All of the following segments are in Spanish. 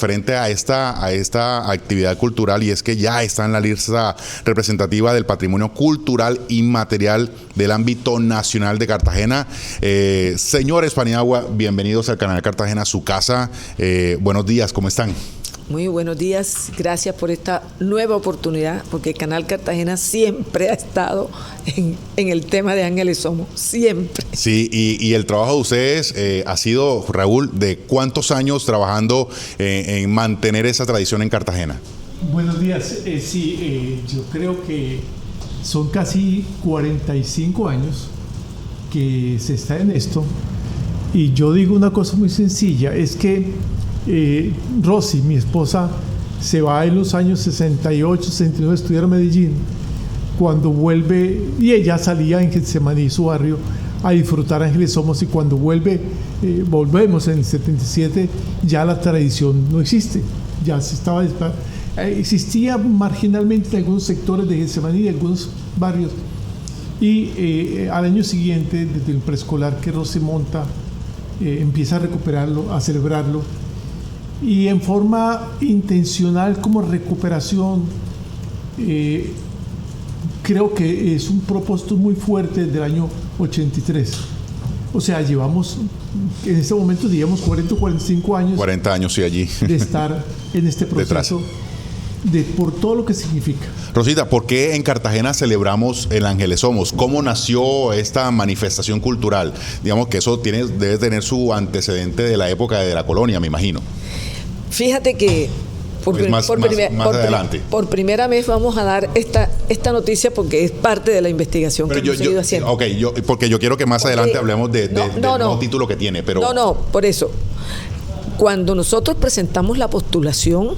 referente a esta actividad cultural, y es que ya está en la lista representativa del patrimonio cultural inmaterial del ámbito nacional de Cartagena. Señores Paniagua, bienvenidos al canal Cartagena, su casa. Buenos días, ¿cómo están? Muy buenos días, gracias por esta nueva oportunidad, porque el Canal Cartagena siempre ha estado en el tema de Ángeles Somos, siempre. Sí, y el trabajo de ustedes ha sido, Raúl, ¿de cuántos años trabajando en mantener esa tradición en Cartagena? Buenos días, yo creo que son casi 45 años que se está en esto, y yo digo una cosa muy sencilla, es que Rosy, mi esposa, se va en los años 68, 69 a estudiar a Medellín. Cuando vuelve, y ella salía en Getsemaní, su barrio, a disfrutar Ángeles Somos, y cuando volvemos en el 77, ya la tradición no existe, ya se estaba existía marginalmente en algunos sectores de Getsemaní, en algunos barrios, y al año siguiente, desde el preescolar que Rosy monta, empieza a recuperarlo, a celebrarlo, y en forma intencional como recuperación. Creo que es un propósito muy fuerte del año 83. O sea, llevamos, en este momento, digamos, 40 o 45 años. 40 años, sí, allí. De estar en este proceso, por todo lo que significa. Rosita, ¿por qué en Cartagena celebramos el Ángeles Somos? ¿Cómo nació esta manifestación cultural? Digamos que eso debe tener su antecedente de la época de la colonia, me imagino. Fíjate que por primera vez vamos a dar esta noticia, porque es parte de la investigación que hemos seguido haciendo. Porque yo quiero que más adelante hablemos del nuevo título que tiene. Pero... por eso. Cuando nosotros presentamos la postulación,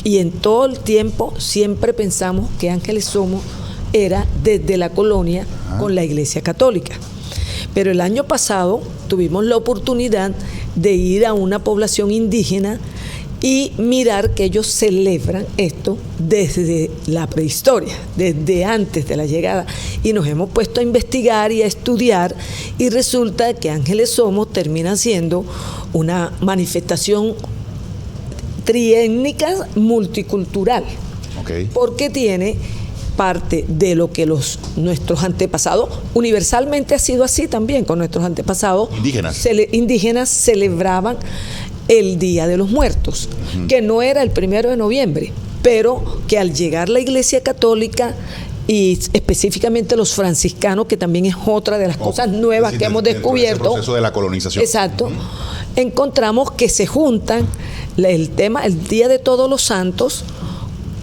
y en todo el tiempo siempre pensamos que Ángeles Somos era desde la colonia con la Iglesia Católica. Pero el año pasado tuvimos la oportunidad de ir a una población indígena y mirar que ellos celebran esto desde la prehistoria, desde antes de la llegada, y nos hemos puesto a investigar y a estudiar, y resulta que Ángeles Somos termina siendo una manifestación triétnica multicultural, porque tiene parte de lo que nuestros antepasados, universalmente ha sido así también con nuestros antepasados indígenas celebraban el Día de los Muertos, que no era el 1 de noviembre, pero que al llegar la Iglesia Católica, y específicamente los franciscanos, que también es otra de las cosas nuevas que hemos descubierto, el proceso de la colonización. Exacto. Encontramos que se juntan el Día de Todos los Santos,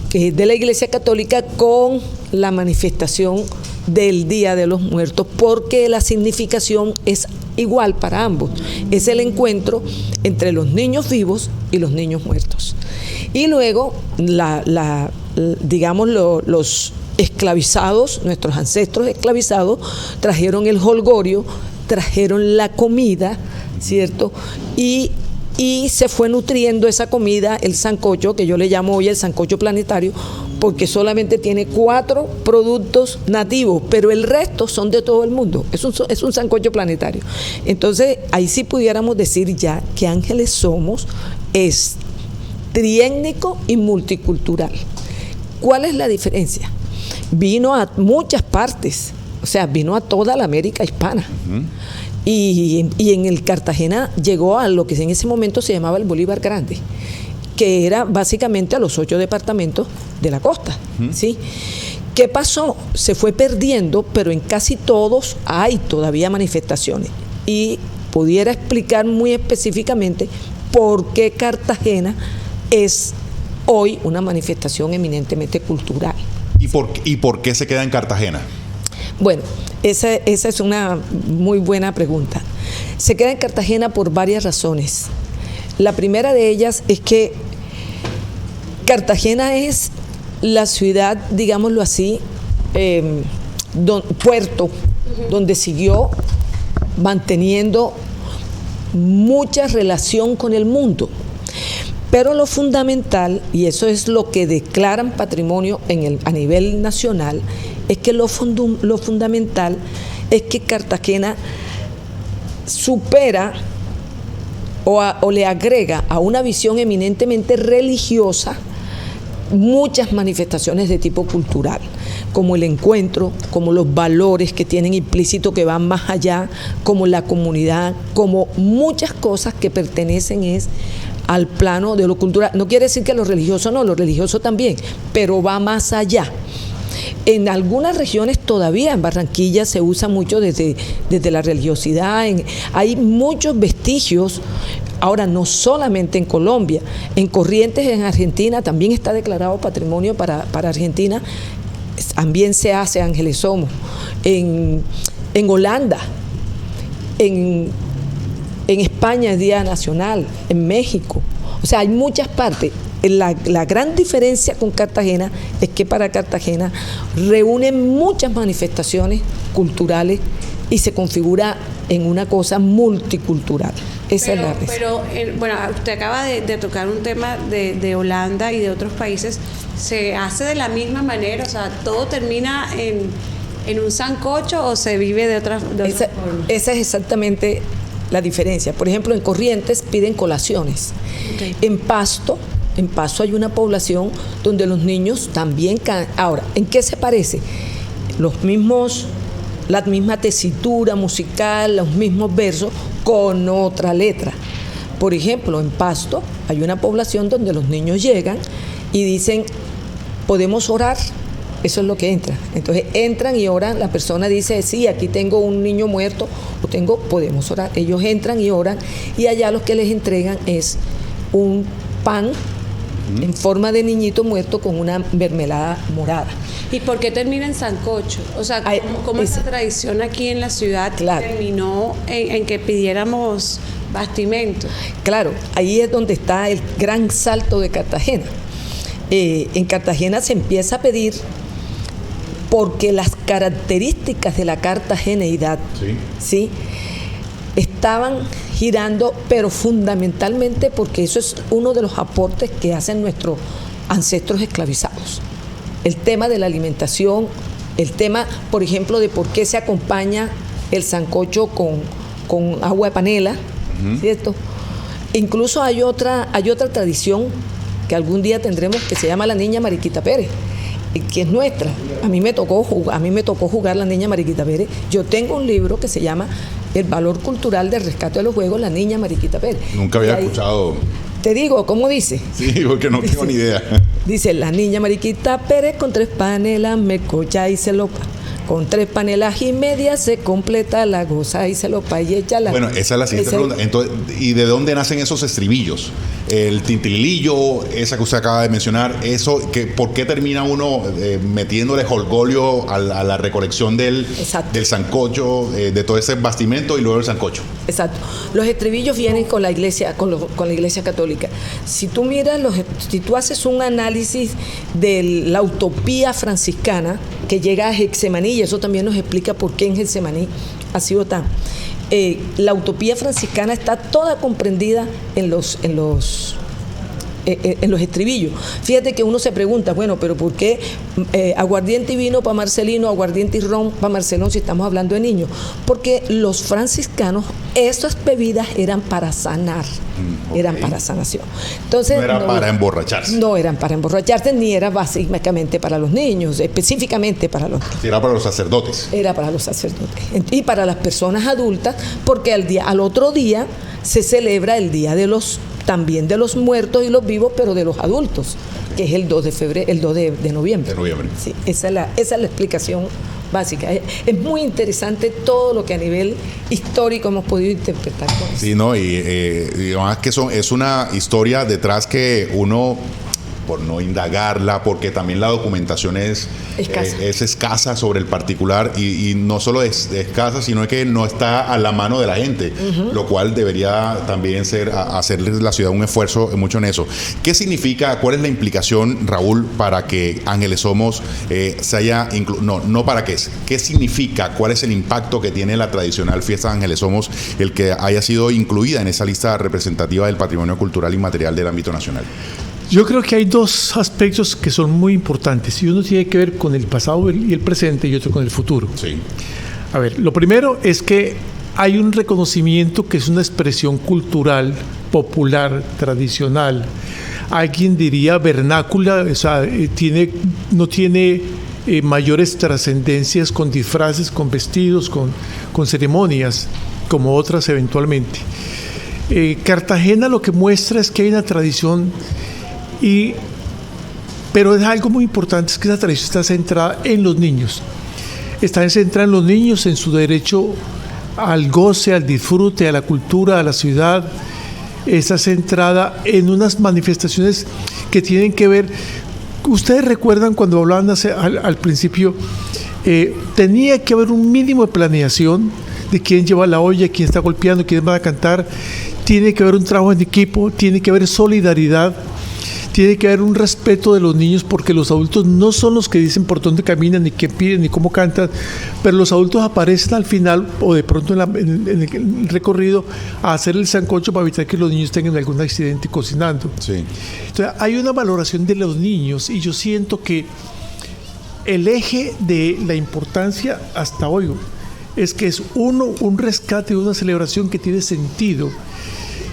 que es de la Iglesia Católica, con la manifestación del Día de los Muertos, porque la significación es igual para ambos. Es el encuentro entre los niños vivos y los niños muertos. Y luego, los esclavizados, nuestros ancestros esclavizados, trajeron el jolgorio, trajeron la comida, ¿cierto? Y se fue nutriendo esa comida, el sancocho, que yo le llamo hoy el sancocho planetario, porque solamente tiene 4 productos nativos, pero el resto son de todo el mundo. Es un sancocho planetario. Entonces, ahí sí pudiéramos decir ya que Ángeles Somos es triétnico y multicultural. ¿Cuál es la diferencia? Vino a muchas partes, o sea, vino a toda la América hispana. Y en el Cartagena llegó a lo que en ese momento se llamaba el Bolívar Grande, que era básicamente a los 8 departamentos de la costa, ¿sí? ¿Qué pasó? Se fue perdiendo, pero en casi todos hay todavía manifestaciones. Y pudiera explicar muy específicamente por qué Cartagena es hoy una manifestación eminentemente cultural. ¿Y por qué se queda en Cartagena? Bueno, esa es una muy buena pregunta. Se queda en Cartagena por varias razones. La primera de ellas es que Cartagena es la ciudad, digámoslo así, puerto, donde siguió manteniendo mucha relación con el mundo. Pero lo fundamental, y eso es lo que declaran patrimonio a nivel nacional, es que lo fundamental es que Cartagena supera o le agrega a una visión eminentemente religiosa muchas manifestaciones de tipo cultural, como el encuentro, como los valores que tienen implícito que van más allá, como la comunidad, como muchas cosas que pertenecen al plano de lo cultural. No quiere decir que lo religioso no, lo religioso también, pero va más allá. En algunas regiones todavía, en Barranquilla se usa mucho desde la religiosidad, hay muchos vestigios. Ahora, no solamente en Colombia, en Corrientes, en Argentina, también está declarado patrimonio para Argentina, también se hace Ángeles Somos, en Holanda, en España es Día Nacional, en México, o sea, hay muchas partes. La gran diferencia con Cartagena es que para Cartagena reúne muchas manifestaciones culturales y se configura en una cosa multicultural. Esa es la razón. Pero bueno, usted acaba de tocar un tema de Holanda y de otros países. ¿Se hace de la misma manera? O sea, ¿todo termina en un sancocho o se vive de otra forma? Esa es exactamente la diferencia. Por ejemplo, en Corrientes piden colaciones. Okay. En Pasto hay una población donde los niños también Ahora, ¿en qué se parece? La misma tesitura musical, los mismos versos con otra letra. Por ejemplo, en Pasto hay una población donde los niños llegan y dicen, ¿podemos orar? Eso es lo que entra. Entonces entran y oran, la persona dice, sí, aquí tengo un niño muerto, podemos orar. Ellos entran y oran y allá lo que les entregan es un pan en forma de niñito muerto con una mermelada morada. ¿Y por qué termina en sancocho? O sea, ¿cómo esa tradición aquí en la ciudad terminó en que pidiéramos bastimento? Claro, ahí es donde está el gran salto de Cartagena. En Cartagena se empieza a pedir porque las características de la cartageneidad ¿sí? Estaban girando, pero fundamentalmente porque eso es uno de los aportes que hacen nuestros ancestros esclavizados. El tema de la alimentación, el tema, por ejemplo, de por qué se acompaña el sancocho con agua de panela, ¿cierto? Incluso hay otra tradición que algún día tendremos que se llama la Niña Mariquita Pérez, que es nuestra. A mí me tocó jugar la Niña Mariquita Pérez. Yo tengo un libro que se llama El valor cultural del rescate de los juegos, la Niña Mariquita Pérez. Nunca había escuchado. Te digo, ¿cómo dice? Sí, porque no tengo ni idea. Dice, la Niña Mariquita Pérez con 3 panelas me cocha y se lo pa. Con 3 panelas y media se completa la goza y se lo pa y echa la... Bueno, esa es la siguiente pregunta. Entonces, ¿y de dónde nacen esos estribillos? El tintilillo, esa que usted acaba de mencionar, ¿por qué termina uno metiéndole jolgorio a la recolección del sancocho, de todo ese bastimento y luego el sancocho? Exacto. Los estribillos vienen con la iglesia, con la iglesia católica. Si tú miras, si tú haces un análisis de la utopía franciscana que llega a Getsemaní, y eso también nos explica por qué en Getsemaní ha sido tan... la utopía franciscana está toda comprendida en los estribillos. Fíjate que uno se pregunta, bueno, pero ¿por qué aguardiente y vino para Marcelino, aguardiente y ron para Marcelón si estamos hablando de niños? Porque los franciscanos, esas bebidas eran para sanar, eran para sanación. Entonces, no era para emborracharse. No eran para emborracharse, ni era básicamente para los niños, específicamente para los niños. Era para los sacerdotes. Era para los sacerdotes. Y para las personas adultas, porque al otro día se celebra el día también de los muertos y los vivos, pero de los adultos, que es el 2 de febrero, el 2 de noviembre. Sí, esa es la explicación básica. Es muy interesante todo lo que a nivel histórico hemos podido interpretar. Sí, no, y además que es una historia detrás que uno, por no indagarla, porque también la documentación es escasa sobre el particular y no solo es escasa, sino que no está a la mano de la gente, lo cual debería también hacerle la ciudad un esfuerzo mucho en eso. ¿Qué significa, cuál es la implicación, Raúl, para que Ángeles Somos se haya no para qué significa, cuál es el impacto que tiene la tradicional fiesta de Ángeles Somos, el que haya sido incluida en esa lista representativa del patrimonio cultural inmaterial del ámbito nacional? Yo creo que hay 2 aspectos que son muy importantes, y uno tiene que ver con el pasado y el presente y otro con el futuro. Sí. A ver, lo primero es que hay un reconocimiento que es una expresión cultural popular, tradicional. Alguien diría vernácula, o sea, no tiene mayores trascendencias con disfraces, con vestidos, con ceremonias, como otras eventualmente. Cartagena lo que muestra es que hay una tradición, pero es algo muy importante, es que esa tradición está centrada en los niños. Está centrada en los niños, en su derecho al goce, al disfrute, a la cultura, a la ciudad. Está centrada en unas manifestaciones que tienen que ver. Ustedes recuerdan cuando hablaban al principio, tenía que haber un mínimo de planeación de quién lleva la olla, quién está golpeando, quién va a cantar. Tiene que haber un trabajo en equipo, tiene que haber solidaridad, tiene que haber un respeto de los niños, porque los adultos no son los que dicen por dónde caminan, ni qué piden, ni cómo cantan, pero los adultos aparecen al final o de pronto en el recorrido a hacer el sancocho para evitar que los niños tengan algún accidente cocinando. Sí. Entonces hay una valoración de los niños, y yo siento que el eje de la importancia hasta hoy es que es un rescate, una celebración que tiene sentido.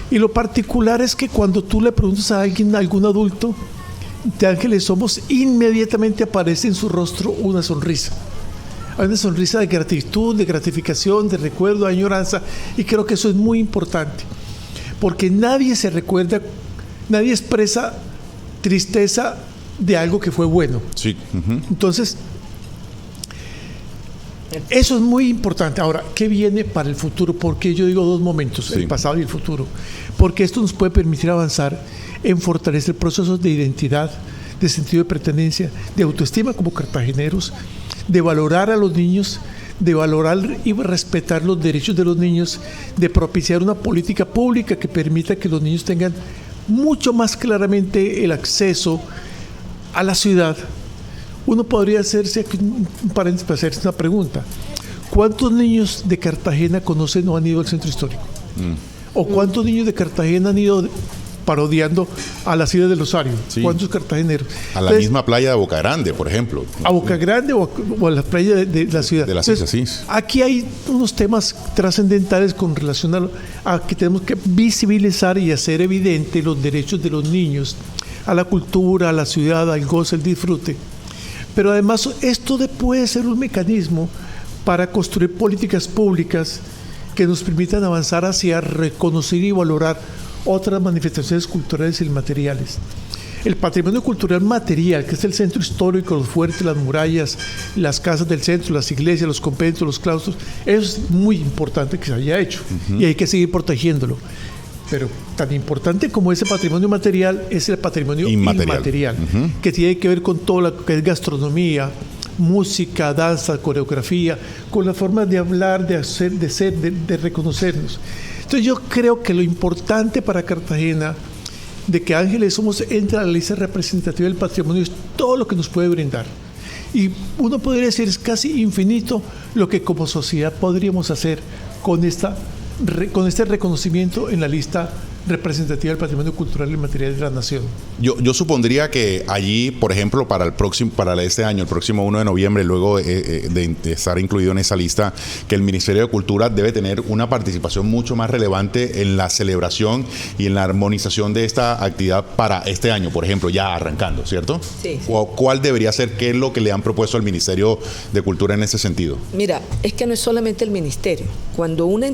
Y lo particular es que cuando tú le preguntas a alguien, a algún adulto de Ángeles Somos, inmediatamente aparece en su rostro una sonrisa. Hay una sonrisa de gratitud, de gratificación, de recuerdo, de añoranza, y creo que eso es muy importante, porque nadie se recuerda, nadie expresa tristeza de algo que fue bueno. Sí. Uh-huh. Entonces, eso es muy importante. Ahora, ¿qué viene para el futuro? Porque yo digo dos momentos, sí, el pasado y el futuro. Porque esto nos puede permitir avanzar en fortalecer procesos de identidad, de sentido de pertenencia, de autoestima como cartageneros, de valorar a los niños, de valorar y respetar los derechos de los niños, de propiciar una política pública que permita que los niños tengan mucho más claramente el acceso a la ciudad. Uno podría hacerse aquí un paréntesis para hacerse una pregunta. ¿Cuántos niños de Cartagena conocen o han ido al centro histórico? ¿O cuántos niños de Cartagena han ido parodiando a las Islas del Rosario? Sí. ¿Cuántos cartageneros? A la misma playa de Boca Grande, por ejemplo. A Boca Grande o a la playa de la ciudad. De las islas, sí. Aquí hay unos temas trascendentales con relación a que tenemos que visibilizar y hacer evidente los derechos de los niños a la cultura, a la ciudad, al goce, al disfrute. Pero además esto puede ser un mecanismo para construir políticas públicas que nos permitan avanzar hacia reconocer y valorar otras manifestaciones culturales y materiales. El patrimonio cultural material, que es el centro histórico, los fuertes, las murallas, las casas del centro, las iglesias, los conventos, los claustros, eso es muy importante que se haya hecho, y hay que seguir protegiéndolo. Pero tan importante como ese patrimonio material es el patrimonio inmaterial, que tiene que ver con todo lo que es gastronomía, música, danza, coreografía, con las formas de hablar, de hacer, de ser, de reconocernos. Entonces yo creo que lo importante para Cartagena, de que Ángeles Somos entra a la lista representativa del patrimonio, es todo lo que nos puede brindar. Y uno podría decir, es casi infinito lo que como sociedad podríamos hacer con este reconocimiento en la lista representativa del patrimonio cultural y material de la nación. Yo supondría que allí, por ejemplo, para este año, el próximo 1 de noviembre, luego de estar incluido en esa lista, que el Ministerio de Cultura debe tener una participación mucho más relevante en la celebración y en la armonización de esta actividad para este año, por ejemplo, ya arrancando, ¿cierto? Sí. ¿Cuál debería ser? ¿Qué es lo que le han propuesto al Ministerio de Cultura en ese sentido? Mira, es que no es solamente el ministerio. Cuando una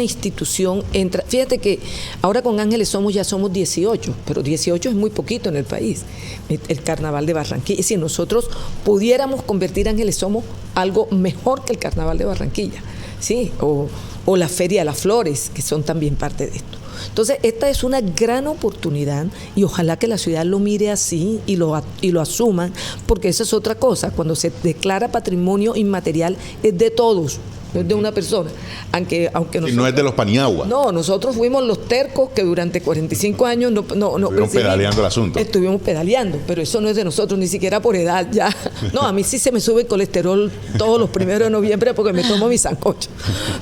institución entra, fíjate que ahora con Ángeles Somos ya somos 18, pero 18 es muy poquito en el país. El Carnaval de Barranquilla, si nosotros pudiéramos convertir Ángeles Somos algo mejor que el Carnaval de Barranquilla, ¿sí? O la Feria de las Flores, que son también parte de esto. Entonces, esta es una gran oportunidad y ojalá que la ciudad lo mire así y lo asuman, porque esa es otra cosa. Cuando se declara patrimonio inmaterial es de todos, no es de una persona, aunque nosotros, no es de los Paniagua. No, nosotros fuimos los tercos que durante 45 años no estuvimos pedaleando el asunto. Estuvimos pedaleando, pero eso no es de nosotros, ni siquiera por edad ya. No, a mí sí se me sube el colesterol todos los 1 de noviembre porque me tomo mi sancocho.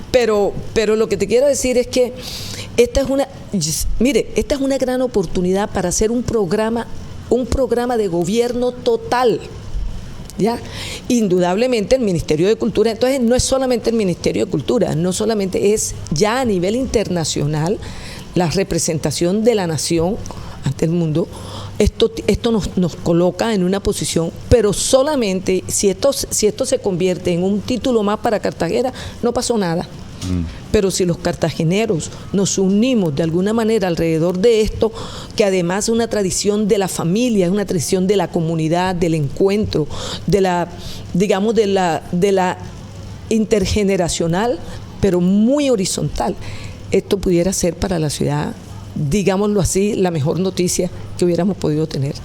Pero lo que te quiero decir es que esta es una gran oportunidad para hacer un programa de gobierno total. ¿Ya? Indudablemente el Ministerio de Cultura, entonces no es solamente el Ministerio de Cultura, no solamente es ya a nivel internacional la representación de la nación ante el mundo, esto nos coloca en una posición, pero solamente si esto se convierte en un título más para Cartagena, no pasó nada. Pero si los cartageneros nos unimos de alguna manera alrededor de esto, que además es una tradición de la familia, es una tradición de la comunidad, del encuentro, de la intergeneracional, pero muy horizontal, esto pudiera ser para la ciudad, digámoslo así, la mejor noticia que hubiéramos podido tener.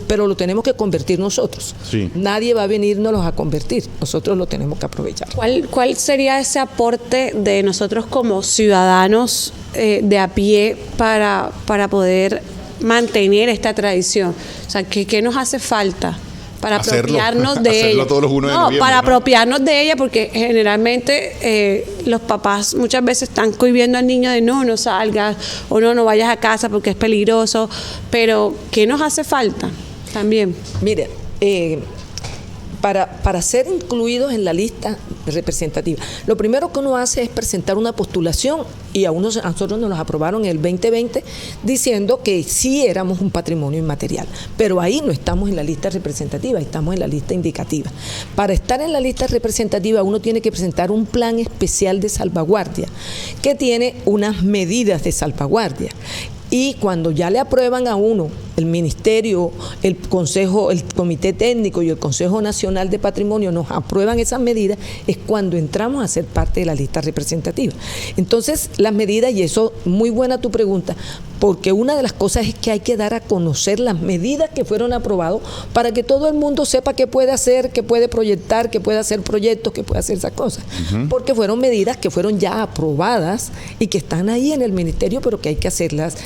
Pero lo tenemos que convertir nosotros. Sí. Nadie va a venirnos a convertir. Nosotros lo tenemos que aprovechar. ¿Cuál sería ese aporte de nosotros como ciudadanos de a pie para poder mantener esta tradición? O sea, ¿qué nos hace falta para apropiarnos de ella? Todos los 1 de noviembre, para apropiarnos de ella, porque generalmente los papás muchas veces están cohibiendo al niño de no salgas o no vayas a casa porque es peligroso, pero ¿qué nos hace falta también? Mire, para ser incluidos en la lista representativa, lo primero que uno hace es presentar una postulación, y a nosotros nos los aprobaron en el 2020 diciendo que sí éramos un patrimonio inmaterial, pero ahí no estamos en la lista representativa, estamos en la lista indicativa. Para estar en la lista representativa uno tiene que presentar un plan especial de salvaguardia que tiene unas medidas de salvaguardia. Y cuando ya le aprueban a uno, el Ministerio, el Consejo, el Comité Técnico y el Consejo Nacional de Patrimonio nos aprueban esas medidas, es cuando entramos a ser parte de la lista representativa. Entonces, las medidas, y eso, muy buena tu pregunta, porque una de las cosas es que hay que dar a conocer las medidas que fueron aprobadas para que todo el mundo sepa qué puede hacer, qué puede proyectar, qué puede hacer proyectos, qué puede hacer esas cosas. Porque fueron medidas que fueron ya aprobadas y que están ahí en el Ministerio, pero que hay que hacerlas.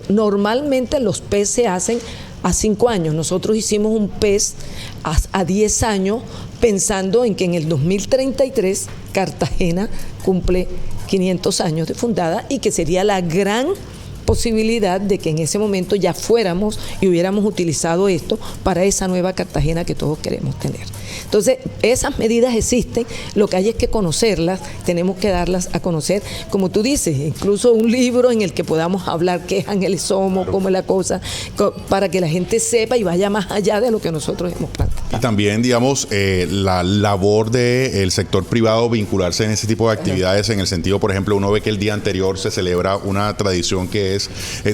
Normalmente los PES se hacen a 5 años. Nosotros hicimos un PES a 10 años pensando en que en el 2033 Cartagena cumple 500 años de fundada y que sería la gran posibilidad de que en ese momento ya fuéramos y hubiéramos utilizado esto para esa nueva Cartagena que todos queremos tener. Entonces, esas medidas existen, lo que hay es que conocerlas, tenemos que darlas a conocer, como tú dices, incluso un libro en el que podamos hablar qué ángeles somos, cómo es la cosa, para que la gente sepa y vaya más allá de lo que nosotros hemos planteado. Y también, digamos, la labor del sector privado vincularse en ese tipo de actividades, en el sentido, por ejemplo, uno ve que el día anterior se celebra una tradición que es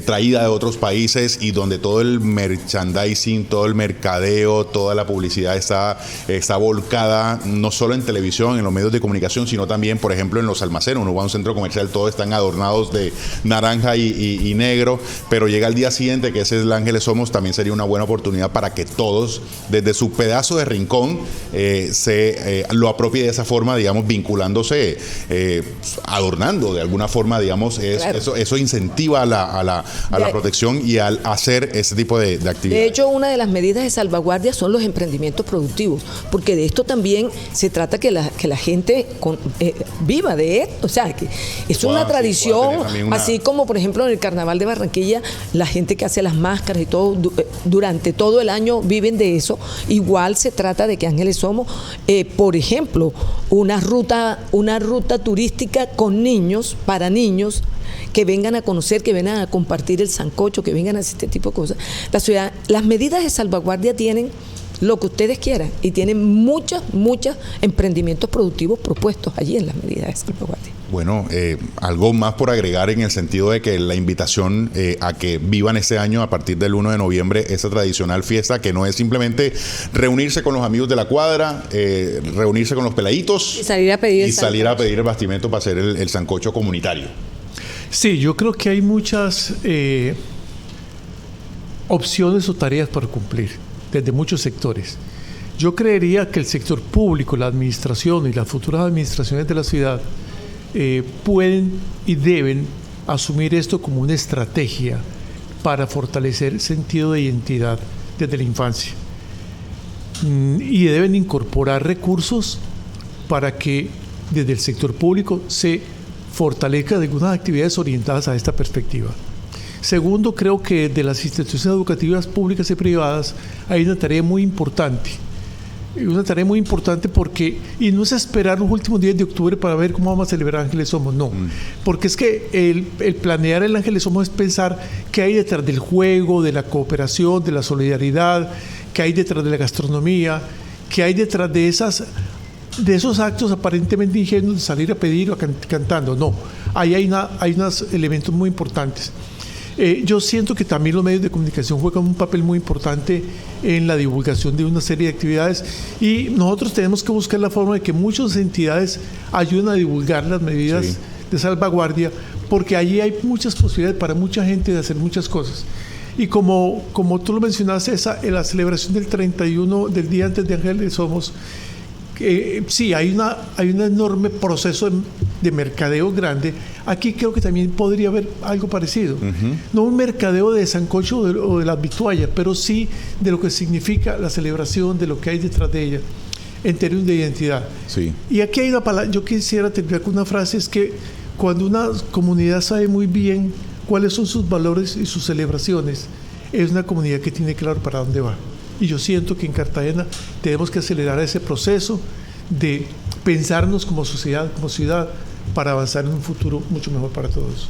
traída de otros países y donde todo el merchandising, todo el mercadeo, toda la publicidad está volcada no solo en televisión, en los medios de comunicación, sino también, por ejemplo, en los almacenes. Uno va a un centro comercial, todos están adornados de naranja y negro, pero llega el día siguiente, que ese es el Ángeles Somos, también sería una buena oportunidad para que todos, desde su pedazo de rincón, se lo apropie de esa forma, digamos, vinculándose, adornando de alguna forma, digamos, claro. Eso incentiva a la protección y al hacer ese tipo de actividades. De hecho, una de las medidas de salvaguardia son los emprendimientos productivos, porque de esto también se trata que la gente viva de esto, o sea, que es una tradición, así como por ejemplo en el Carnaval de Barranquilla, la gente que hace las máscaras y todo, durante todo el año viven de eso. Igual se trata de que Ángeles Somos, por ejemplo, una ruta turística con niños, para niños, que vengan a conocer, que vengan a compartir el sancocho, que vengan a hacer este tipo de cosas. La ciudad, las medidas de salvaguardia tienen lo que ustedes quieran y tienen muchos emprendimientos productivos propuestos allí en las medidas de salvaguardia. Bueno, algo más por agregar en el sentido de que la invitación a que vivan este año a partir del 1 de noviembre esa tradicional fiesta, que no es simplemente reunirse con los amigos de la cuadra, reunirse con los peladitos y salir a pedir el bastimento para hacer el sancocho comunitario. Sí, yo creo que hay muchas opciones o tareas por cumplir desde muchos sectores. Yo creería que el sector público, la administración y las futuras administraciones de la ciudad pueden y deben asumir esto como una estrategia para fortalecer el sentido de identidad desde la infancia. Y deben incorporar recursos para que desde el sector público se fortalezca de algunas actividades orientadas a esta perspectiva. Segundo, creo que de las instituciones educativas públicas y privadas hay una tarea muy importante una tarea muy importante y no es esperar los últimos días de octubre para ver cómo vamos a celebrar Ángeles Somos, no. Porque es que el planear el Ángeles Somos es pensar qué hay detrás del juego, de la cooperación, de la solidaridad, qué hay detrás de la gastronomía, qué hay detrás de esos actos aparentemente ingenuos de salir a pedir o cantando. No, ahí hay unos elementos muy importantes. Yo siento que también los medios de comunicación juegan un papel muy importante en la divulgación de una serie de actividades y nosotros tenemos que buscar la forma de que muchas entidades ayuden a divulgar las medidas de salvaguardia, porque allí hay muchas posibilidades para mucha gente de hacer muchas cosas. Y como tú lo mencionaste, la celebración del 31, del día antes de Ángeles Somos, sí, hay un enorme proceso de mercadeo grande. Aquí creo que también podría haber algo parecido. No un mercadeo de sancocho o de las vituallas, pero sí de lo que significa la celebración, de lo que hay detrás de ella, en términos de identidad. Sí. Y aquí hay una palabra, yo quisiera terminar con una frase, es que cuando una comunidad sabe muy bien cuáles son sus valores y sus celebraciones, es una comunidad que tiene claro para dónde va. Y yo siento que en Cartagena tenemos que acelerar ese proceso de pensarnos como sociedad, como ciudad, para avanzar en un futuro mucho mejor para todos.